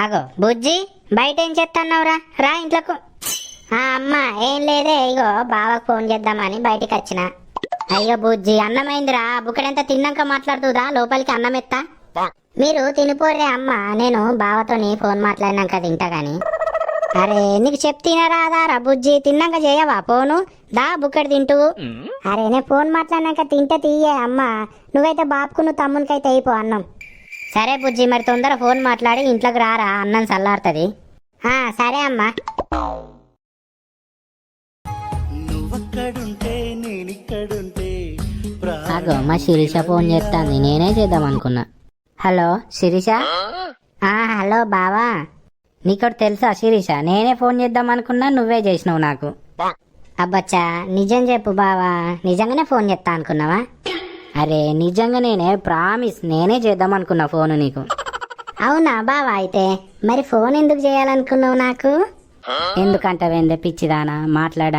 అగో బుజ్జి, బయట ఏం చేస్తున్నావురా? రా ఇంట్లోకు. అమ్మ ఏం లేదే, ఇగో బావకు ఫోన్ చేద్దామని బయటికి వచ్చిన. అయ్యో బుజ్జి, అన్నమైందిరా, బుక్కడంతా తిన్నాక మాట్లాడుతుందా, లోపలికి అన్నం ఎత్తా. మీరు తినిపోరే అమ్మ, నేను బావతోని ఫోన్ మాట్లాడినాక తింటా గాని. అరే నీకు చెప్తినరాదారా బుజ్జి, తిన్నాక చేయవా ఫోను? దా బుక్కడి తింటూ. అరే నేను ఫోన్ మాట్లాడినాక తింటే తీయే అమ్మ, నువ్వైతే బాపుకు నువ్వు తమ్మునికైతే అయిపో అన్నం. సరే బుజ్జి, మరి తొందర ఫోన్ మాట్లాడి ఇంట్లోకి రారా, అన్నం చల్లారుతుంది. సరే అమ్మా. అగో మా శిరీష ఫోన్ చేస్తాంది, నేనే చేద్దాం అనుకున్నా. హలో శిరీష. హలో బావా, నీకోటి తెలుసా శిరీష, నేనే ఫోన్ చేద్దాం అనుకున్నా, నువ్వే చేసినావు నాకు. అబ్బచ్చా నిజం చెప్పు బావా, నిజంగానే ఫోన్ చేస్తా అనుకున్నావా? అరే నిజంగా నేనే, ప్రామిస్, నేనే చేద్దాం అనుకున్నా ఫోను నీకు. అవునా బావా, అయితే మరి ఫోన్ ఎందుకు చేయాలనుకున్నావు నాకు? ఎందుకంటావేందే పిచ్చిదానా మాట్లాడాను.